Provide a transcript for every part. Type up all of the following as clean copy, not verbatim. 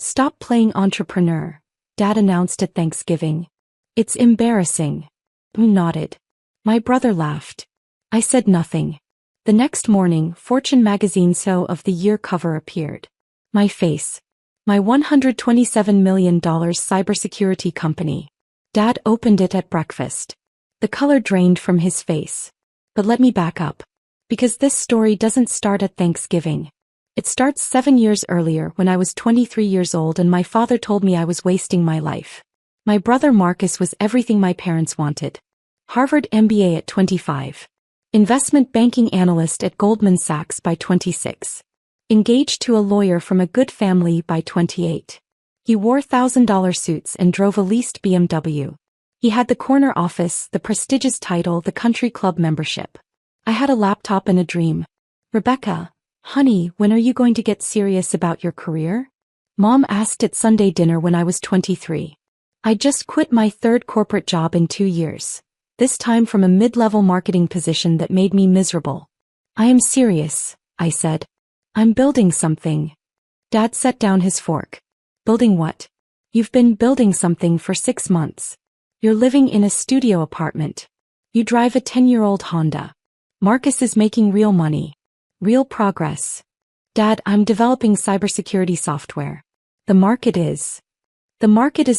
Stop playing entrepreneur, Dad announced at Thanksgiving. It's embarrassing. I nodded. My brother laughed. I said nothing. The next morning, Fortune magazine SEO of the Year cover appeared. My face. My $127 million cybersecurity company. Dad opened it at breakfast. The color drained from his face. But let me back up. Because this story doesn't start at Thanksgiving. It starts 7 years earlier when I was 23 years old and my father told me I was wasting my life. My brother Marcus was everything my parents wanted. Harvard MBA at 25. Investment banking analyst at Goldman Sachs by 26. Engaged to a lawyer from a good family by 28. He wore $1,000 suits and drove a leased BMW. He had the corner office, the prestigious title, the country club membership. I had a laptop and a dream. Rebecca, honey, when are you going to get serious about your career? Mom asked at Sunday dinner when I was 23. I just quit my third corporate job in 2 years. This time from a mid-level marketing position that made me miserable. I am serious, I said. I'm building something. Dad set down his fork. Building what? You've been building something for 6 months. You're living in a studio apartment. You drive a 10-year-old Honda. Marcus is making real money. Real progress. Dad, I'm developing cybersecurity software. The market is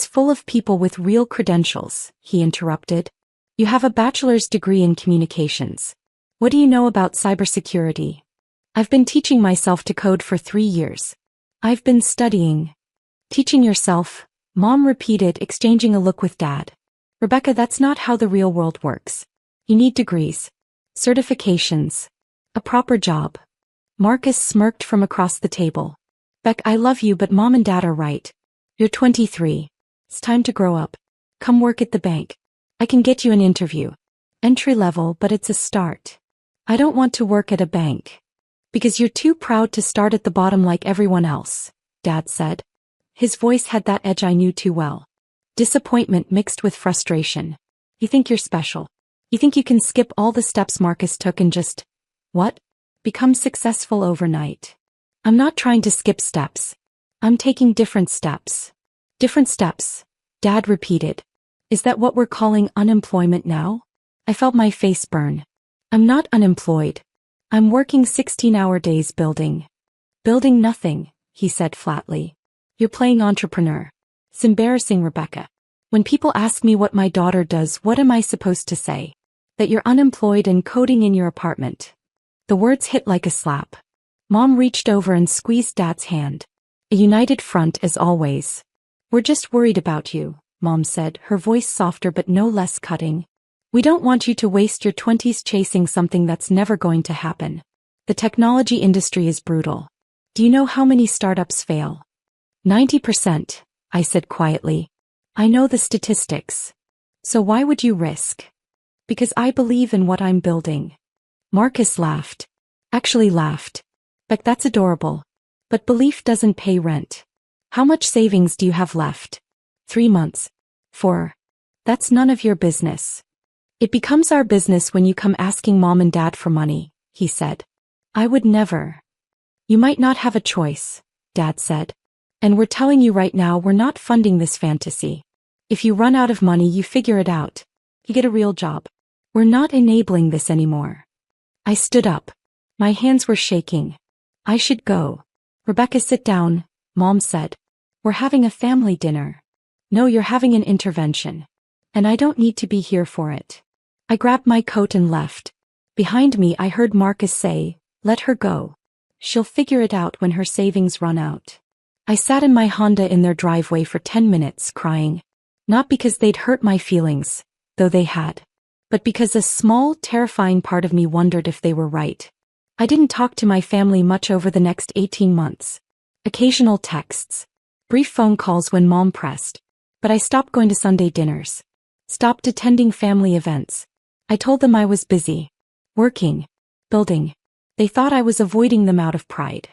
full of people with real credentials, he interrupted. You have a bachelor's degree in communications. What do you know about cybersecurity? I've been teaching myself to code for 3 years. I've been studying. Teaching yourself, Mom repeated, exchanging a look with Dad. Rebecca, that's not how the real world works. You need degrees, certifications, a proper job. Marcus smirked from across the table. Beck, I love you, but Mom and Dad are right. You're 23. It's time to grow up. Come work at the bank. I can get you an interview. Entry level, but it's a start. I don't want to work at a bank. Because you're too proud to start at the bottom like everyone else, Dad said. His voice had that edge I knew too well. Disappointment mixed with frustration. You think you're special. You think you can skip all the steps Marcus took and just, what? Become successful overnight. I'm not trying to skip steps. I'm taking different steps. Different steps, Dad repeated. Is that what we're calling unemployment now? I felt my face burn. I'm not unemployed. I'm working 16-hour days building. Building nothing, he said flatly. You're playing entrepreneur. It's embarrassing, Rebecca. When people ask me what my daughter does, what am I supposed to say? That you're unemployed and coding in your apartment. The words hit like a slap. Mom reached over and squeezed Dad's hand. A united front as always. We're just worried about you, Mom said, her voice softer but no less cutting. We don't want you to waste your 20s chasing something that's never going to happen. The technology industry is brutal. Do you know how many startups fail? 90%, I said quietly. I know the statistics. So why would you risk? Because I believe in what I'm building. Marcus laughed. Actually laughed. Beck, that's adorable. But belief doesn't pay rent. How much savings do you have left? 3 months. 4. That's none of your business. It becomes our business when you come asking Mom and Dad for money, he said. I would never. You might not have a choice, Dad said. And we're telling you right now we're not funding this fantasy. If you run out of money, you figure it out. You get a real job. We're not enabling this anymore. I stood up. My hands were shaking. I should go. Rebecca, sit down, Mom said. We're having a family dinner. No, you're having an intervention. And I don't need to be here for it. I grabbed my coat and left. Behind me I heard Marcus say, let her go. She'll figure it out when her savings run out. I sat in my Honda in their driveway for 10 minutes crying. Not because they'd hurt my feelings, though they had. But because a small, terrifying part of me wondered if they were right. I didn't talk to my family much over the next 18 months. Occasional texts. Brief phone calls when Mom pressed. But I stopped going to Sunday dinners. Stopped attending family events. I told them I was busy. Working. Building. They thought I was avoiding them out of pride.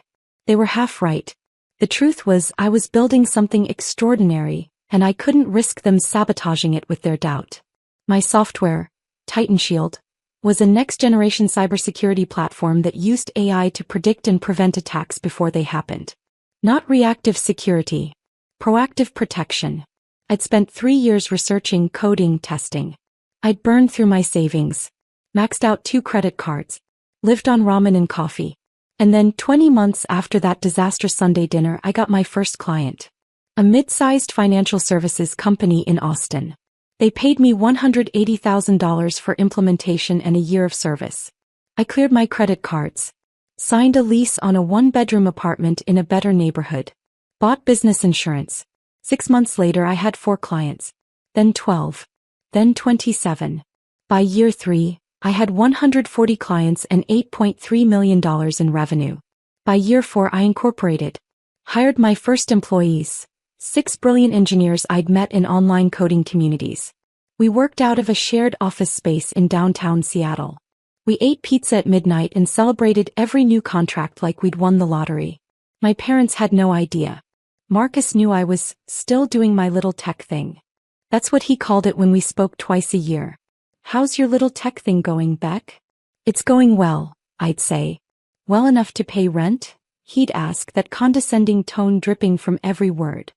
They were half right. The truth was I was building something extraordinary, and I couldn't risk them sabotaging it with their doubt. My software, Titan Shield, was a next-generation cybersecurity platform that used AI to predict and prevent attacks before they happened. Not reactive security, Proactive protection. I'd spent 3 years researching, coding, testing. I'd burned through my savings, maxed out 2 credit cards, lived on ramen and coffee. And then 20 months after that disastrous Sunday dinner, I got my first client. A mid-sized financial services company in Austin. They paid me $180,000 for implementation and a year of service. I cleared my credit cards, signed a lease on a 1-bedroom apartment in a better neighborhood, bought business insurance. 6 months later I had 4 clients, then 12, then 27. By year 3, I had 140 clients and $8.3 million in revenue. By year 4 I incorporated, hired my first employees, 6 brilliant engineers I'd met in online coding communities. We worked out of a shared office space in downtown Seattle. We ate pizza at midnight and celebrated every new contract like we'd won the lottery. My parents had no idea. Marcus knew I was still doing my little tech thing. That's what he called it when we spoke twice a year. "How's your little tech thing going, Beck?" "It's going well," I'd say. "Well enough to pay rent?" He'd ask, that condescending tone dripping from every word.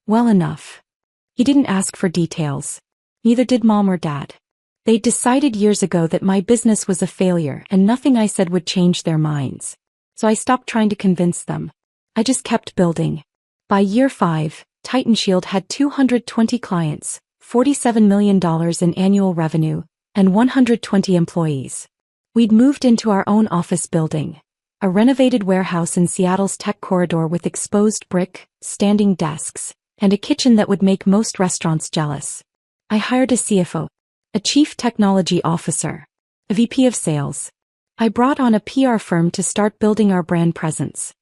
Well enough. He didn't ask for details. Neither did Mom or Dad. They'd decided years ago that my business was a failure and nothing I said would change their minds. So I stopped trying to convince them. I just kept building. By year 5, Titan Shield had 220 clients, $47 million in annual revenue, and 120 employees. We'd moved into our own office building, a renovated warehouse in Seattle's tech corridor with exposed brick, standing desks, and a kitchen that would make most restaurants jealous. I hired a CFO, a Chief Technology Officer, a VP of Sales. I brought on a PR firm to start building our brand presence.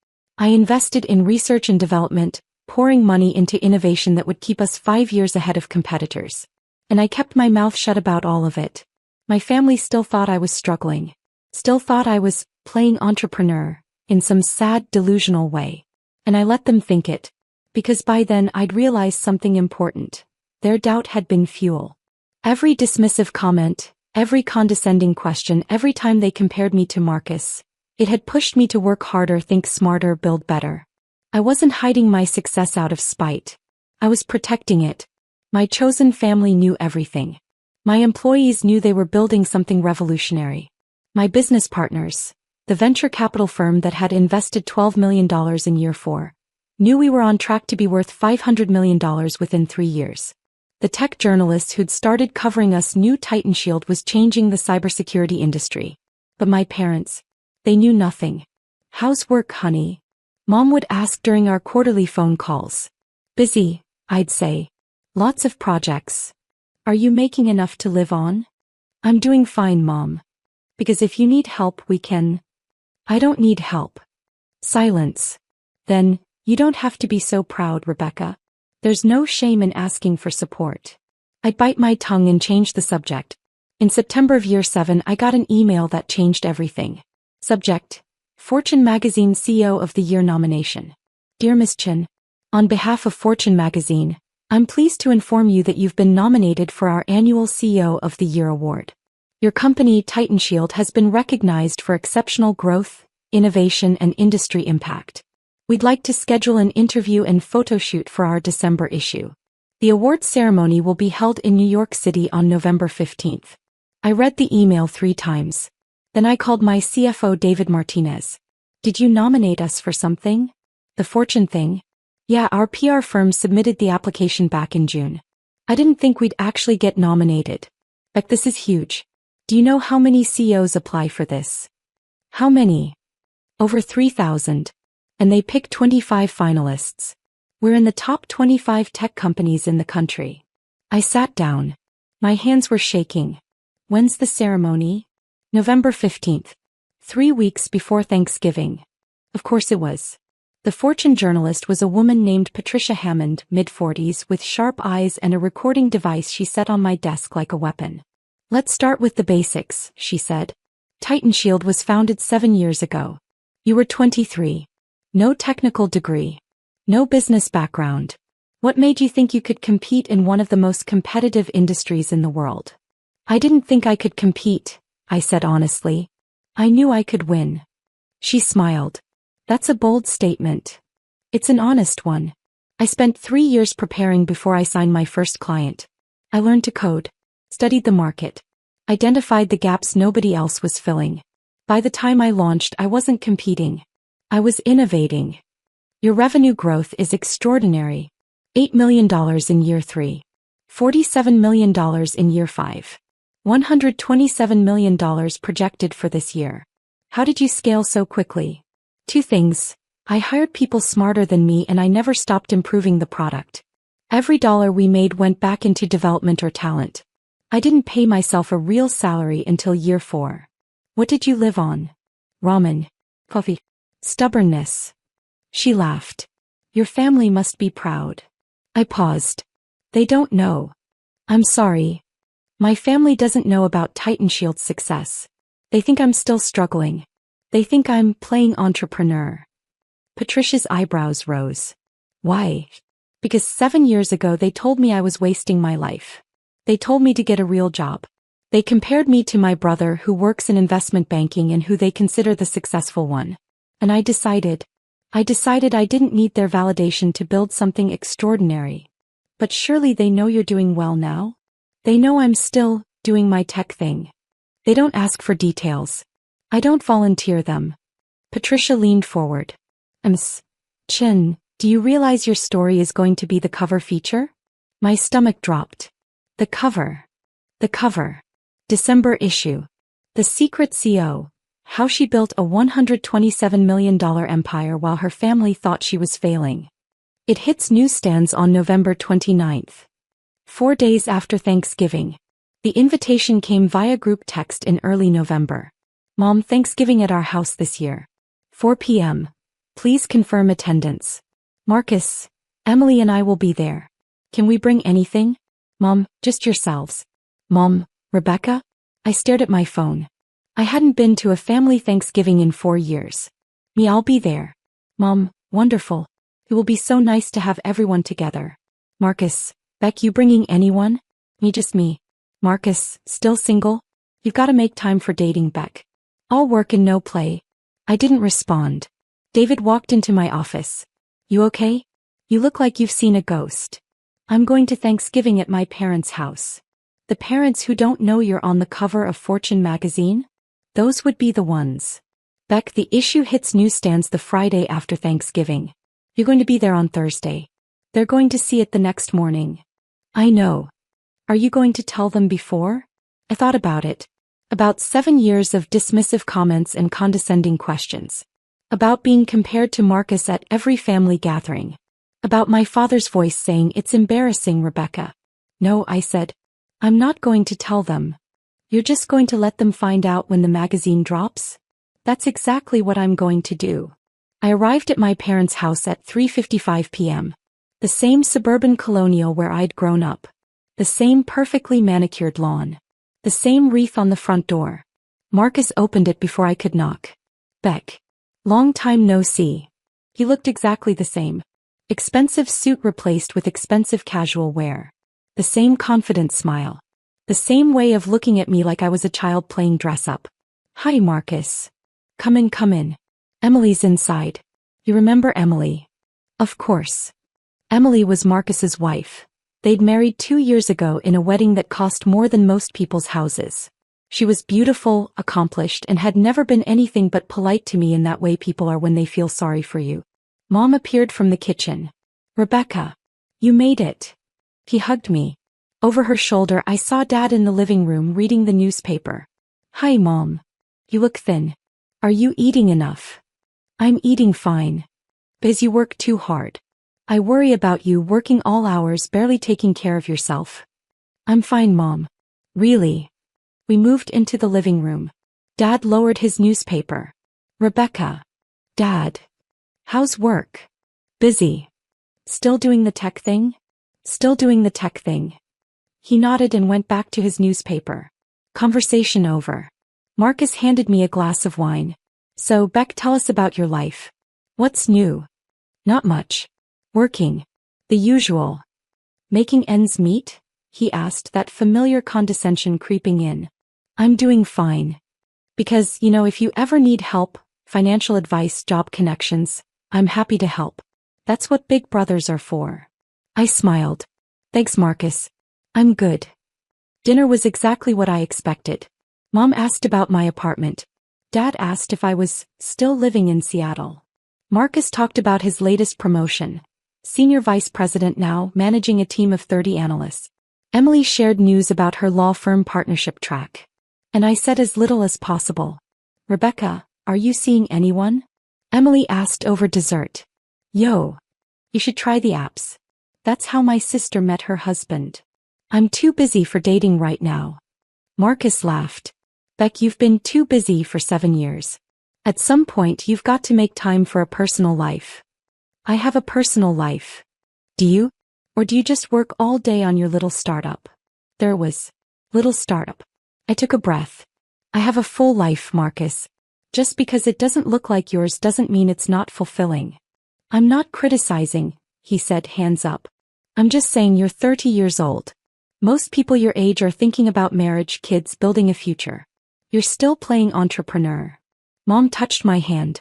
I invested in research and development, pouring money into innovation that would keep us 5 years ahead of competitors. And I kept my mouth shut about all of it. My family still thought I was struggling. Still thought I was playing entrepreneur, in some sad, delusional way. And I let them think it. Because by then I'd realized something important. Their doubt had been fuel. Every dismissive comment, every condescending question, every time they compared me to Marcus, it had pushed me to work harder, think smarter, build better. I wasn't hiding my success out of spite. I was protecting it. My chosen family knew everything. My employees knew they were building something revolutionary. My business partners, the venture capital firm that had invested $12 million in year 4, knew we were on track to be worth $500 million within 3 years. The tech journalist who'd started covering us knew Titan Shield was changing the cybersecurity industry. But my parents, they knew nothing. "How's work, honey?" Mom would ask during our quarterly phone calls. "Busy," I'd say. "Lots of projects." "Are you making enough to live on?" "I'm doing fine, Mom. Because if you need help, we can." "I don't need help." Silence. "Then, you don't have to be so proud, Rebecca. There's no shame in asking for support." I'd bite my tongue and change the subject. In September of year 7, I got an email that changed everything. Subject: Fortune Magazine CEO of the Year nomination. "Dear Ms. Chin, on behalf of Fortune Magazine, I'm pleased to inform you that you've been nominated for our annual CEO of the Year award. Your company, Titan Shield, has been recognized for exceptional growth, innovation, and industry impact. We'd like to schedule an interview and photo shoot for our December issue. The awards ceremony will be held in New York City on November 15th. I read the email 3 times. Then I called my CFO David Martinez. "Did you nominate us for something? The Fortune thing?" "Yeah, our PR firm submitted the application back in June. I didn't think we'd actually get nominated. Like, this is huge. Do you know how many CEOs apply for this?" "How many?" "Over 3,000. And they pick 25 finalists. We're in the top 25 tech companies in the country." I sat down. My hands were shaking. "When's the ceremony?" "November 15th. 3 weeks before Thanksgiving." Of course it was. The Fortune journalist was a woman named Patricia Hammond, mid-40s, with sharp eyes and a recording device she set on my desk like a weapon. "Let's start with the basics," she said. "Titan Shield was founded 7 years ago. You were 23. No technical degree. No business background. What made you think you could compete in one of the most competitive industries in the world?" "I didn't think I could compete," I said honestly. "I knew I could win." She smiled. "That's a bold statement." "It's an honest one. I spent 3 years preparing before I signed my first client. I learned to code, studied the market, identified the gaps nobody else was filling. By the time I launched, I wasn't competing. I was innovating. Your revenue growth is extraordinary. $8 million in year 3. $47 million in year 5. $127 million projected for this year. How did you scale so quickly? 2 things. I hired people smarter than me and I never stopped improving the product. Every dollar we made went back into development or talent. I didn't pay myself a real salary until year 4. What did you live on? Ramen. Coffee. Stubbornness. She laughed. Your family must be proud. I paused. They don't know. I'm sorry. My family doesn't know about Titan Shield's success. They think I'm still struggling. They think I'm playing entrepreneur. Patricia's eyebrows rose. Why? Because 7 years ago they told me I was wasting my life. They told me to get a real job. They compared me to my brother who works in investment banking and who they consider the successful one. And I decided I didn't need their validation to build something extraordinary. But surely they know you're doing well now? They know I'm still doing my tech thing. They don't ask for details. I don't volunteer them. Patricia leaned forward. Chin, do you realize your story is going to be the cover feature? My stomach dropped. The cover. December issue. The Secret CO. How she built a $127 million empire while her family thought she was failing. It hits newsstands on November 29th. 4 days after Thanksgiving. The invitation came via group text in early November. Mom, Thanksgiving at our house this year. 4 p.m. Please confirm attendance. Marcus, Emily and I will be there. Can we bring anything? Mom, just yourselves. Mom, Rebecca? I stared at my phone. I hadn't been to a family Thanksgiving in 4 years. Me, I'll be there. Mom, wonderful. It will be so nice to have everyone together. Marcus, Beck, you bringing anyone? Me, just me. Marcus, still single? You've got to make time for dating, Beck. All work and no play. I didn't respond. David walked into my office. You okay? You look like you've seen a ghost. I'm going to Thanksgiving at my parents' house. The parents who don't know you're on the cover of Fortune magazine? Those would be the ones. Beck, the issue hits newsstands the Friday after Thanksgiving. You're going to be there on Thursday. They're going to see it the next morning. I know. Are you going to tell them before? I thought about it. About 7 years of dismissive comments and condescending questions. About being compared to Marcus at every family gathering. About my father's voice saying, "It's embarrassing, Rebecca." No, I said. I'm not going to tell them. You're just going to let them find out when the magazine drops? That's exactly what I'm going to do. I arrived at my parents' house at 3:55 p.m. The same suburban colonial where I'd grown up. The same perfectly manicured lawn. The same wreath on the front door. Marcus opened it before I could knock. Beck. Long time no see. He looked exactly the same. Expensive suit replaced with expensive casual wear. The same confident smile. The same way of looking at me like I was a child playing dress-up. Hi, Marcus. Come in. Emily's inside. You remember Emily? Of course. Emily was Marcus's wife. They'd married 2 years ago in a wedding that cost more than most people's houses. She was beautiful, accomplished, and had never been anything but polite to me in that way people are when they feel sorry for you. Mom appeared from the kitchen. Rebecca. You made it. He hugged me. Over her shoulder I saw Dad in the living room reading the newspaper. Hi, Mom. You look thin. Are you eating enough? I'm eating fine. Because you work too hard. I worry about you working all hours barely taking care of yourself. I'm fine, Mom. Really? We moved into the living room. Dad lowered his newspaper. Rebecca. Dad. How's work? Busy. Still doing the tech thing? Still doing the tech thing. He nodded and went back to his newspaper. Conversation over. Marcus handed me a glass of wine. So, Beck, tell us about your life. What's new? Not much. Working. The usual. Making ends meet? He asked, that familiar condescension creeping in. I'm doing fine. Because, if you ever need help, financial advice, job connections, I'm happy to help. That's what big brothers are for. I smiled. Thanks, Marcus. I'm good. Dinner was exactly what I expected. Mom asked about my apartment. Dad asked if I was still living in Seattle. Marcus talked about his latest promotion. Senior vice president now, managing a team of 30 analysts. Emily shared news about her law firm partnership track. And I said as little as possible. Rebecca, are you seeing anyone? Emily asked over dessert. Yo. You should try the apps. That's how my sister met her husband. I'm too busy for dating right now. Marcus laughed. Beck, you've been too busy for 7 years. At some point you've got to make time for a personal life. I have a personal life. Do you? Or do you just work all day on your little startup? There was. Little startup. I took a breath. I have a full life, Marcus. Just because it doesn't look like yours doesn't mean it's not fulfilling. I'm not criticizing, he said, hands up. I'm just saying you're 30 years old. Most people your age are thinking about marriage, kids, building a future. You're still playing entrepreneur. Mom touched my hand.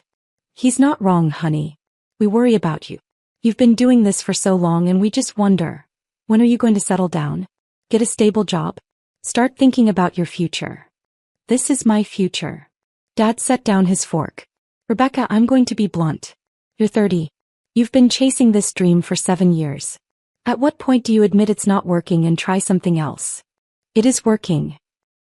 He's not wrong, honey. We worry about you. You've been doing this for so long and we just wonder. When are you going to settle down? Get a stable job? Start thinking about your future. This is my future. Dad set down his fork. Rebecca, I'm going to be blunt. You're 30. You've been chasing this dream for 7 years. At what point do you admit it's not working and try something else? It is working.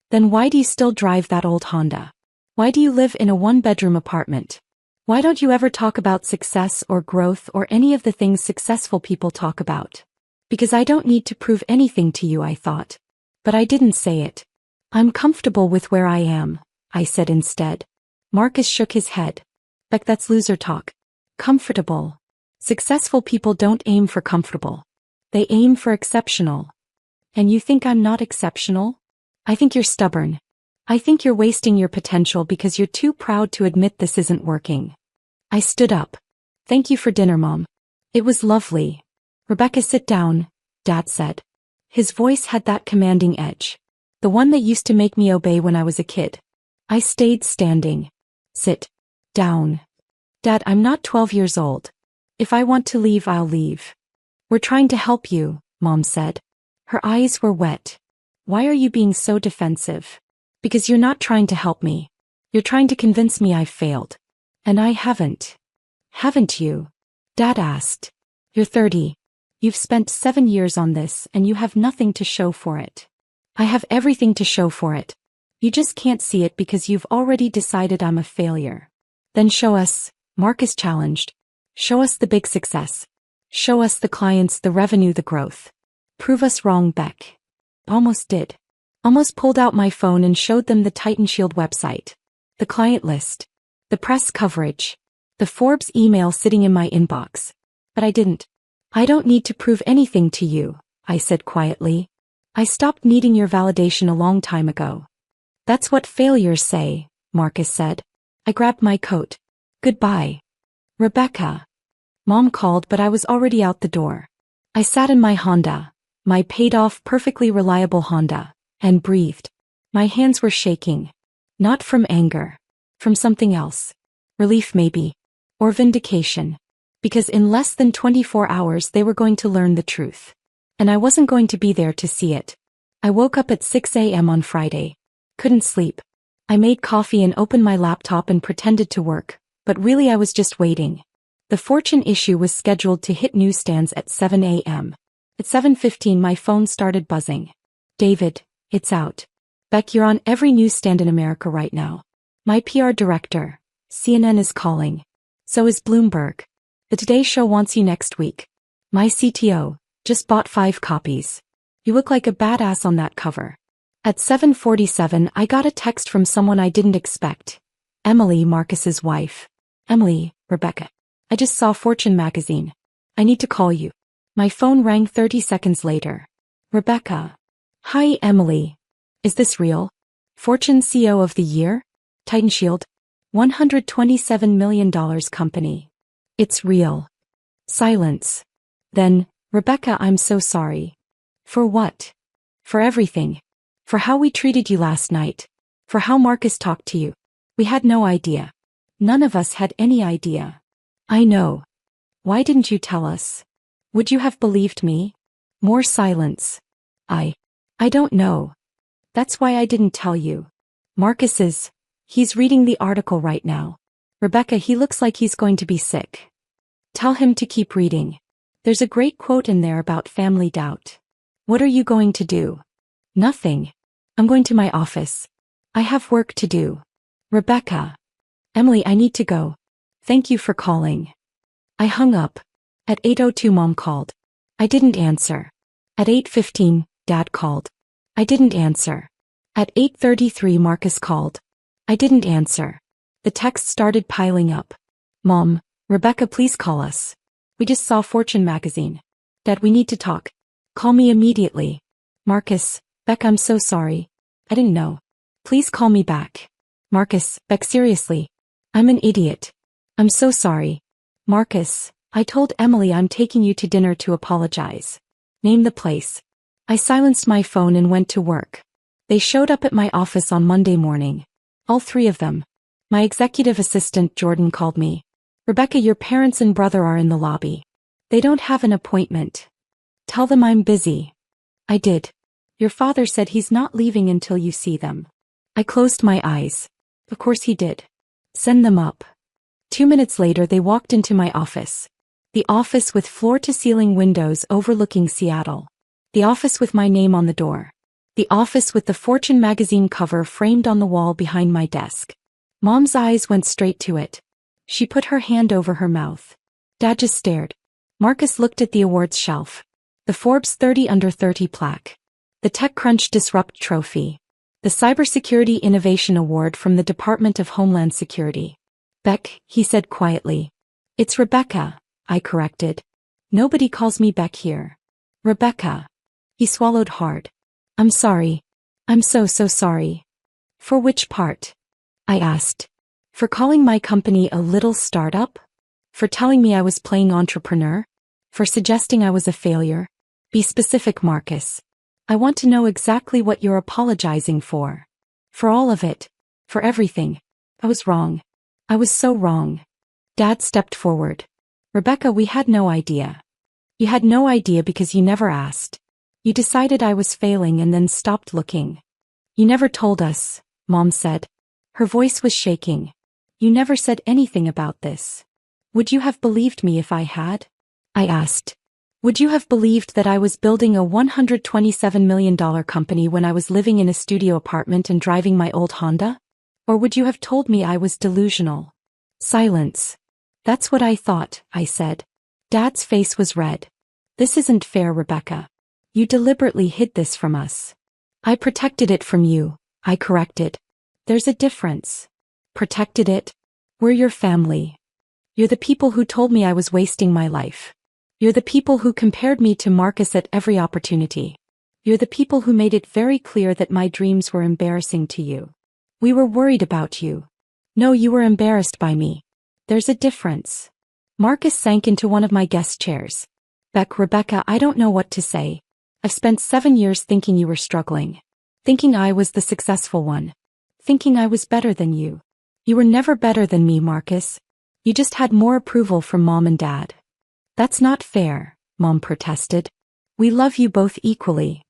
Then why do you still drive that old Honda? Why do you live in a 1-bedroom apartment? Why don't you ever talk about success or growth or any of the things successful people talk about? Because I don't need to prove anything to you, I thought. But I didn't say it. I'm comfortable with where I am, I said instead. Marcus shook his head. Beck, that's loser talk. Comfortable. Successful people don't aim for comfortable. They aim for exceptional. And you think I'm not exceptional? I think you're stubborn. I think you're wasting your potential because you're too proud to admit this isn't working. I stood up. Thank you for dinner, Mom. It was lovely. Rebecca, sit down, Dad said. His voice had that commanding edge. The one that used to make me obey when I was a kid. I stayed standing. Sit down. Dad, I'm not 12 years old. If I want to leave, I'll leave. We're trying to help you, Mom said. Her eyes were wet. Why are you being so defensive? Because you're not trying to help me. You're trying to convince me I've failed. And I haven't. Haven't you? Dad asked. You're 30. You've spent 7 years on this and you have nothing to show for it. I have everything to show for it. You just can't see it because you've already decided I'm a failure. Then show us, Marcus challenged. Show us the big success. Show us the clients, the revenue, the growth. Prove us wrong, Beck. Almost did. Almost pulled out my phone and showed them the Titan Shield website. The client list. The press coverage. The Forbes email sitting in my inbox. But I didn't. I don't need to prove anything to you, I said quietly. I stopped needing your validation a long time ago. That's what failures say, Marcus said. I grabbed my coat. Goodbye. Rebecca. Mom called, but I was already out the door. I sat in my Honda, my paid-off, perfectly reliable Honda, and breathed. My hands were shaking. Not from anger. From something else. Relief maybe. Or vindication. Because in less than 24 hours they were going to learn the truth. And I wasn't going to be there to see it. I woke up at 6 a.m. on Friday. Couldn't sleep. I made coffee and opened my laptop and pretended to work, but really I was just waiting. The Fortune issue was scheduled to hit newsstands at 7 a.m. At 7:15 my phone started buzzing. David, it's out. Beck, you're on every newsstand in America right now. My PR director, CNN, is calling. So is Bloomberg. The Today Show wants you next week. My CTO just bought 5 copies. You look like a badass on that cover. At 7:47 I got a text from someone I didn't expect. Emily, Marcus's wife. Emily, Rebecca. I just saw Fortune magazine. I need to call you. My phone rang 30 seconds later. Rebecca. Hi, Emily. Is this real? Fortune CEO of the year? Titan Shield? $127 million company. It's real. Silence. Then, Rebecca, I'm so sorry. For what? For everything. For how we treated you last night. For how Marcus talked to you. We had no idea. None of us had any idea. I know. Why didn't you tell us? Would you have believed me? More silence. I don't know. That's why I didn't tell you. He's reading the article right now. Rebecca, he looks like he's going to be sick. Tell him to keep reading. There's a great quote in there about family doubt. What are you going to do? Nothing. I'm going to my office. I have work to do. Rebecca. Emily, I need to go. Thank you for calling. I hung up. At 8:02 Mom called. I didn't answer. At 8:15, Dad called. I didn't answer. At 8:33 Marcus called. I didn't answer. The texts started piling up. Mom, Rebecca, please call us. We just saw Fortune magazine. Dad, we need to talk. Call me immediately. Marcus, Beck, I'm so sorry. I didn't know. Please call me back. Marcus, Beck, seriously. I'm an idiot. I'm so sorry. Marcus, I told Emily I'm taking you to dinner to apologize. Name the place. I silenced my phone and went to work. They showed up at my office on Monday morning. All three of them. My executive assistant Jordan called me. Rebecca, your parents and brother are in the lobby. They don't have an appointment. Tell them I'm busy. I did. Your father said he's not leaving until you see them. I closed my eyes. Of course he did. Send them up. 2 minutes later they walked into my office. The office with floor-to-ceiling windows overlooking Seattle. The office with my name on the door. The office with the Fortune magazine cover framed on the wall behind my desk. Mom's eyes went straight to it. She put her hand over her mouth. Dad just stared. Marcus looked at the awards shelf. The Forbes 30 Under 30 plaque. The TechCrunch Disrupt Trophy. The Cybersecurity Innovation Award from the Department of Homeland Security. Beck, he said quietly. It's Rebecca, I corrected. Nobody calls me Beck here. Rebecca. He swallowed hard. I'm sorry. I'm so sorry. For which part? I asked. For calling my company a little startup? For telling me I was playing entrepreneur? For suggesting I was a failure? Be specific, Marcus. I want to know exactly what you're apologizing for. For all of it. For everything. I was wrong. I was so wrong. Dad stepped forward. Rebecca, we had no idea. You had no idea because you never asked. You decided I was failing and then stopped looking. You never told us, Mom said. Her voice was shaking. You never said anything about this. Would you have believed me if I had? I asked. Would you have believed that I was building a $127 million company when I was living in a studio apartment and driving my old Honda? Or would you have told me I was delusional? Silence. That's what I thought, I said. Dad's face was red. This isn't fair, Rebecca. You deliberately hid this from us. I protected it from you, I corrected. There's a difference. Protected it? We're your family. You're the people who told me I was wasting my life. You're the people who compared me to Marcus at every opportunity. You're the people who made it very clear that my dreams were embarrassing to you. We were worried about you. No, you were embarrassed by me. There's a difference. Marcus sank into one of my guest chairs. Beck, Rebecca, I don't know what to say. I've spent 7 years thinking you were struggling. Thinking I was the successful one. Thinking I was better than you. You were never better than me, Marcus. You just had more approval from Mom and Dad. That's not fair, Mom protested. We love you both equally.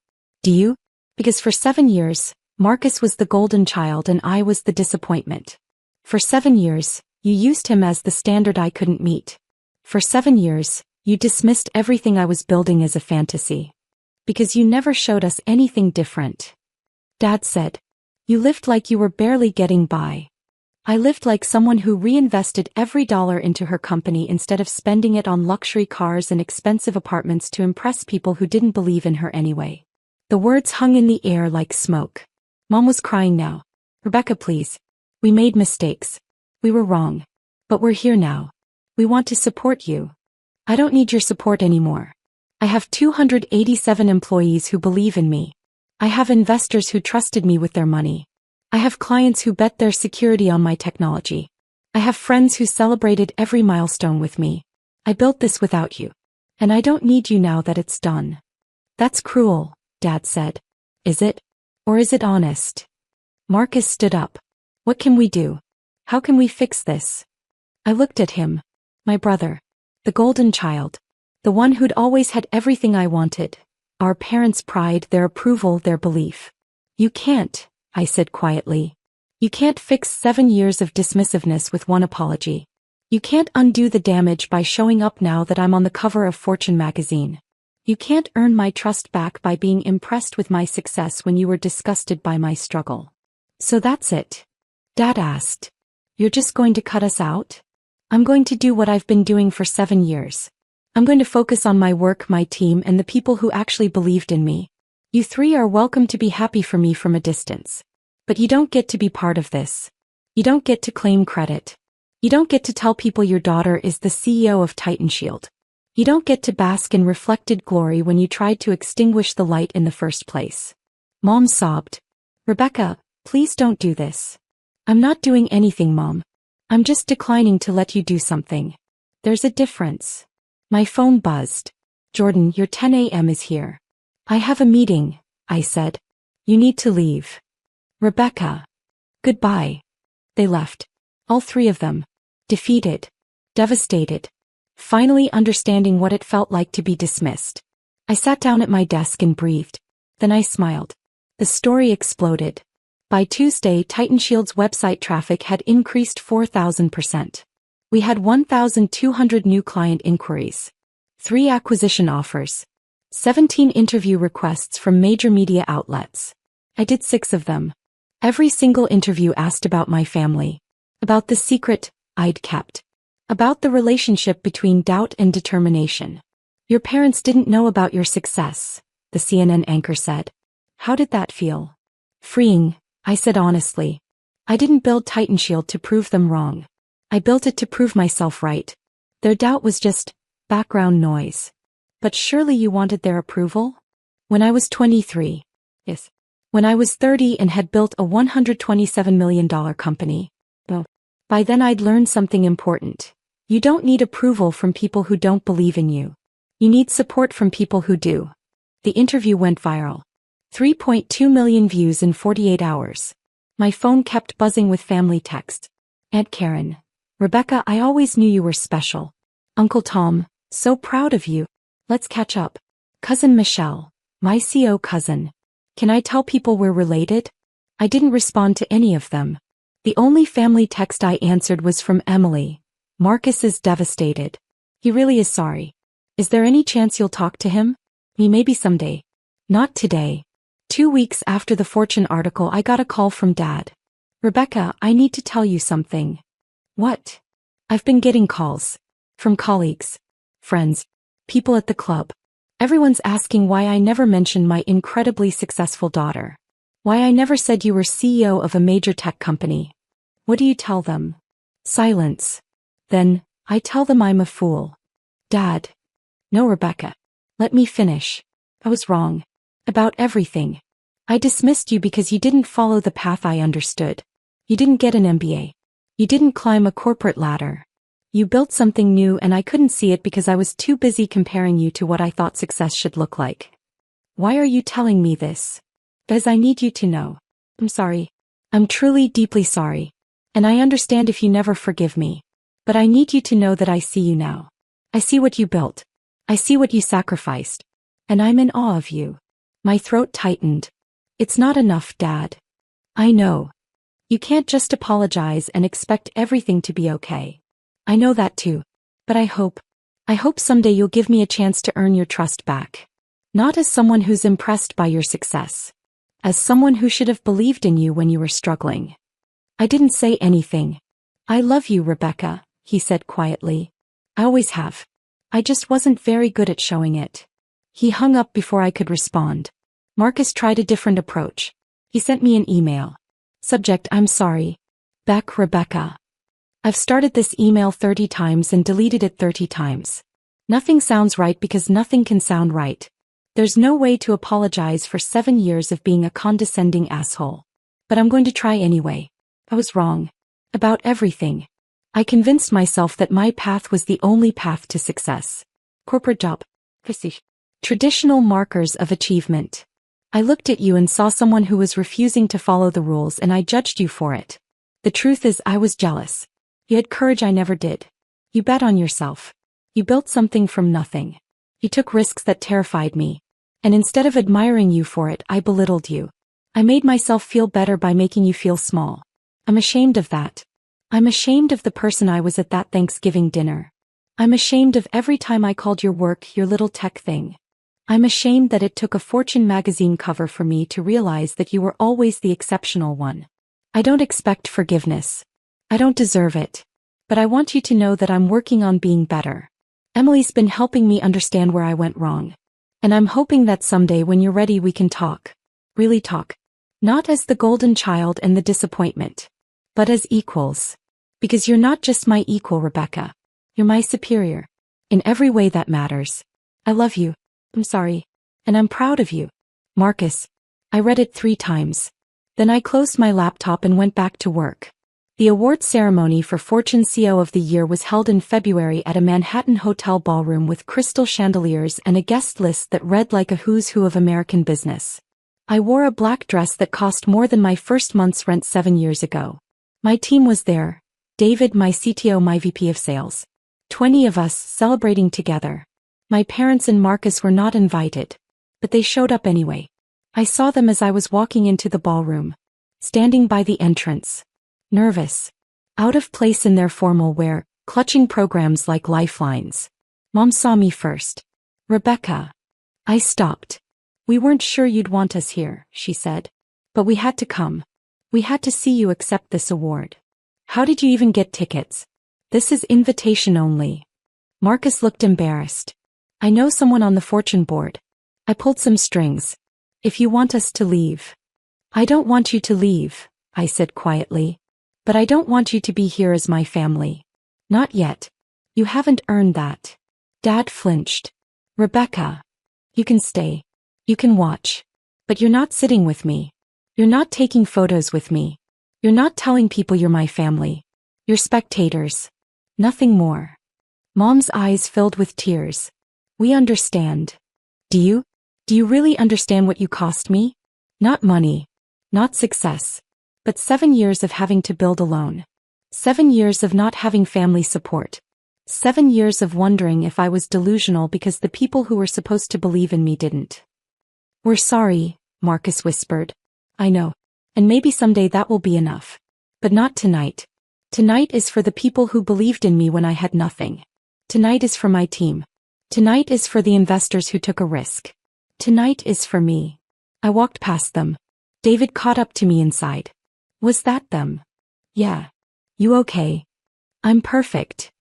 Do you? Because for 7 years, Marcus was the golden child and I was the disappointment. For 7 years, you used him as the standard I couldn't meet. For 7 years, you dismissed everything I was building as a fantasy. Because you never showed us anything different. Dad said. You lived like you were barely getting by. I lived like someone who reinvested every dollar into her company instead of spending it on luxury cars and expensive apartments to impress people who didn't believe in her anyway. The words hung in the air like smoke. Mom was crying now. Rebecca, please. We made mistakes. We were wrong. But we're here now. We want to support you. I don't need your support anymore. I have 287 employees who believe in me. I have investors who trusted me with their money. I have clients who bet their security on my technology. I have friends who celebrated every milestone with me. I built this without you. And I don't need you now that it's done. That's cruel, Dad said. Is it? Or is it honest? Marcus stood up. What can we do? How can we fix this? I looked at him. My brother. The golden child. The one who'd always had everything I wanted. Our parents' pride, their approval, their belief. You can't, I said quietly. You can't fix 7 years of dismissiveness with one apology. You can't undo the damage by showing up now that I'm on the cover of Fortune magazine. You can't earn my trust back by being impressed with my success when you were disgusted by my struggle. So that's it? Dad asked. You're just going to cut us out? I'm going to do what I've been doing for 7 years. I'm going to focus on my work, my team, and the people who actually believed in me. You three are welcome to be happy for me from a distance. But you don't get to be part of this. You don't get to claim credit. You don't get to tell people your daughter is the CEO of Titan Shield. You don't get to bask in reflected glory when you tried to extinguish the light in the first place. Mom sobbed. Rebecca, please don't do this. I'm not doing anything, Mom. I'm just declining to let you do something. There's a difference. My phone buzzed. Jordan, your 10 a.m. is here. I have a meeting, I said. You need to leave. Rebecca. Goodbye. They left. All three of them. Defeated. Devastated. Finally understanding what it felt like to be dismissed. I sat down at my desk and breathed. Then I smiled. The story exploded. By Tuesday, Titan Shield's website traffic had increased 4,000%. We had 1,200 new client inquiries. 3 acquisition offers. 17 interview requests from major media outlets. I did 6 of them. Every single interview asked about my family. About the secret I'd kept. About the relationship between doubt and determination. Your parents didn't know about your success, the CNN anchor said. How did that feel? Freeing, I said honestly. I didn't build Titan Shield to prove them wrong. I built it to prove myself right. Their doubt was just background noise. But surely you wanted their approval? When I was 23. Yes. When I was 30 and had built a $127 million company. Well, by then I'd learned something important. You don't need approval from people who don't believe in you. You need support from people who do. The interview went viral. 3.2 million views in 48 hours. My phone kept buzzing with family texts. Aunt Karen. Rebecca, I always knew you were special. Uncle Tom, so proud of you. Let's catch up. Cousin Michelle. My CO cousin. Can I tell people we're related? I didn't respond to any of them. The only family text I answered was from Emily. Marcus is devastated. He really is sorry. Is there any chance you'll talk to him? Maybe someday. Not today. 2 weeks after the Fortune article, I got a call from Dad. Rebecca, I need to tell you something. What? I've been getting calls. From colleagues. Friends. People at the club. Everyone's asking why I never mentioned my incredibly successful daughter. Why I never said you were CEO of a major tech company. What do you tell them? Silence. Then, I tell them I'm a fool. Dad. No, Rebecca. Let me finish. I was wrong. About everything. I dismissed you because you didn't follow the path I understood. You didn't get an MBA. You didn't climb a corporate ladder. You built something new and I couldn't see it because I was too busy comparing you to what I thought success should look like. Why are you telling me this? Because I need you to know. I'm sorry. I'm truly deeply sorry. And I understand if you never forgive me. But I need you to know that I see you now. I see what you built. I see what you sacrificed. And I'm in awe of you. My throat tightened. It's not enough, Dad. I know. You can't just apologize and expect everything to be okay. I know that too. But I hope someday you'll give me a chance to earn your trust back. Not as someone who's impressed by your success. As someone who should have believed in you when you were struggling. I didn't say anything. I love you, Rebecca, he said quietly. I always have. I just wasn't very good at showing it. He hung up before I could respond. Marcus tried a different approach. He sent me an email. Subject: I'm sorry. Beck, Rebecca. I've started this email 30 times and deleted it 30 times. Nothing sounds right because nothing can sound right. There's no way to apologize for 7 years of being a condescending asshole. But I'm going to try anyway. I was wrong. About everything. I convinced myself that my path was the only path to success. Corporate job. Traditional markers of achievement. I looked at you and saw someone who was refusing to follow the rules and I judged you for it. The truth is I was jealous. You had courage I never did. You bet on yourself. You built something from nothing. You took risks that terrified me. And instead of admiring you for it, I belittled you. I made myself feel better by making you feel small. I'm ashamed of that. I'm ashamed of the person I was at that Thanksgiving dinner. I'm ashamed of every time I called your work your little tech thing. I'm ashamed that it took a Fortune magazine cover for me to realize that you were always the exceptional one. I don't expect forgiveness. I don't deserve it. But I want you to know that I'm working on being better. Emily's been helping me understand where I went wrong. And I'm hoping that someday when you're ready we can talk. Really talk. Not as the golden child and the disappointment. But as equals. Because you're not just my equal, Rebecca. You're my superior. In every way that matters. I love you. I'm sorry. And I'm proud of you. Marcus. I read it 3 times. Then I closed my laptop and went back to work. The award ceremony for Fortune CEO of the Year was held in February at a Manhattan hotel ballroom with crystal chandeliers and a guest list that read like a who's who of American business. I wore a black dress that cost more than my first month's rent 7 years ago. My team was there. David, my CTO, my VP of sales. 20 of us celebrating together. My parents and Marcus were not invited. But they showed up anyway. I saw them as I was walking into the ballroom. Standing by the entrance. Nervous. Out of place in their formal wear, clutching programs like lifelines. Mom saw me first. Rebecca. I stopped. We weren't sure you'd want us here, she said. But we had to come. We had to see you accept this award. How did you even get tickets? This is invitation only. Marcus looked embarrassed. I know someone on the Fortune board. I pulled some strings. If you want us to leave. I don't want you to leave, I said quietly. But I don't want you to be here as my family. Not yet. You haven't earned that. Dad flinched. Rebecca. You can stay. You can watch. But you're not sitting with me. You're not taking photos with me. You're not telling people you're my family. You're spectators. Nothing more. Mom's eyes filled with tears. We understand. Do you? Do you really understand what you cost me? Not money. Not success. But 7 years of having to build alone. 7 years of not having family support. 7 years of wondering if I was delusional because the people who were supposed to believe in me didn't. We're sorry, Marcus whispered. I know. And maybe someday that will be enough. But not tonight. Tonight is for the people who believed in me when I had nothing. Tonight is for my team. Tonight is for the investors who took a risk. Tonight is for me. I walked past them. David caught up to me inside. Was that them? Yeah. You okay? I'm perfect.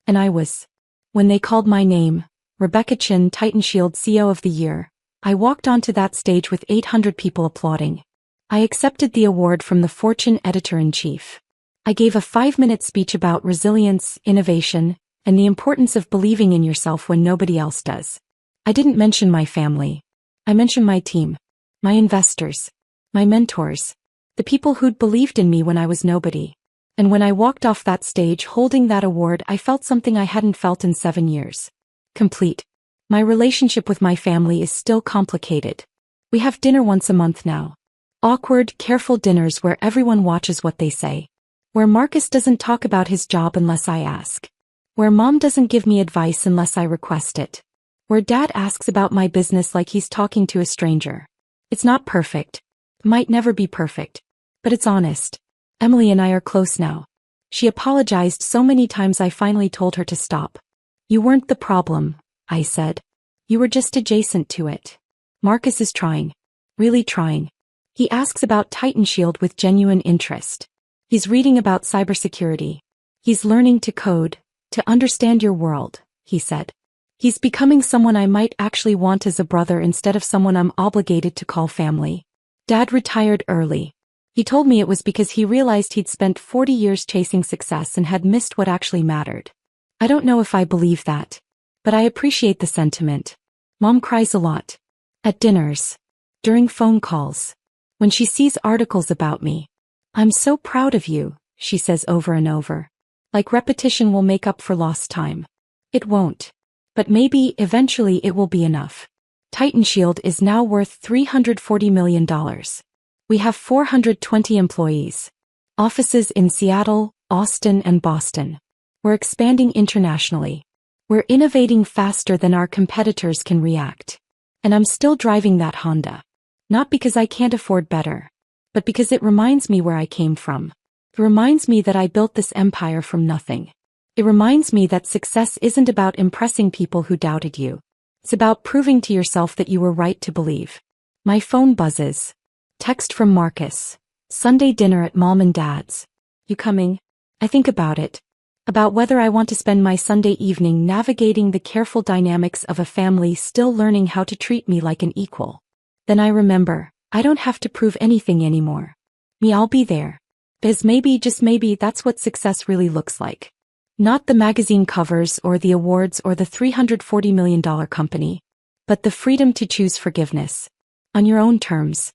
And I was. When they called my name, Rebecca Chin, TitanShield CEO of the Year, I walked onto that stage with 800 people applauding. I accepted the award from the Fortune editor-in-chief. I gave a 5-minute speech about resilience, innovation, and the importance of believing in yourself when nobody else does. I didn't mention my family. I mentioned my team, my investors, my mentors, the people who'd believed in me when I was nobody. And when I walked off that stage holding that award, I felt something I hadn't felt in 7 years. Complete. My relationship with my family is still complicated. We have dinner once a month now. Awkward, careful dinners where everyone watches what they say. Where Marcus doesn't talk about his job unless I ask. Where Mom doesn't give me advice unless I request it. Where Dad asks about my business like he's talking to a stranger. It's not perfect. Might never be perfect. But it's honest. Emily and I are close now. She apologized so many times I finally told her to stop. You weren't the problem, I said. You were just adjacent to it. Marcus is trying. Really trying. He asks about TitanShield with genuine interest. He's reading about cybersecurity. He's learning to code, to understand your world, he said. He's becoming someone I might actually want as a brother instead of someone I'm obligated to call family. Dad retired early. He told me it was because he realized he'd spent 40 years chasing success and had missed what actually mattered. I don't know if I believe that. But I appreciate the sentiment. Mom cries a lot. At dinners. During phone calls. When she sees articles about me. I'm so proud of you, she says over and over. Like repetition will make up for lost time. It won't. But maybe, eventually it will be enough. TitanShield is now worth $340 million. We have 420 employees. Offices in Seattle, Austin, and Boston. We're expanding internationally. We're innovating faster than our competitors can react. And I'm still driving that Honda. Not because I can't afford better, but because it reminds me where I came from. It reminds me that I built this empire from nothing. It reminds me that success isn't about impressing people who doubted you. It's about proving to yourself that you were right to believe. My phone buzzes. Text from Marcus. Sunday dinner at mom and dad's. You coming? I think about it. About whether I want to spend my Sunday evening navigating the careful dynamics of a family still learning how to treat me like an equal. Then I remember, I don't have to prove anything anymore. I'll be there. Because maybe, just maybe, that's what success really looks like. Not the magazine covers or the awards or the $340 million company, but the freedom to choose forgiveness. On your own terms.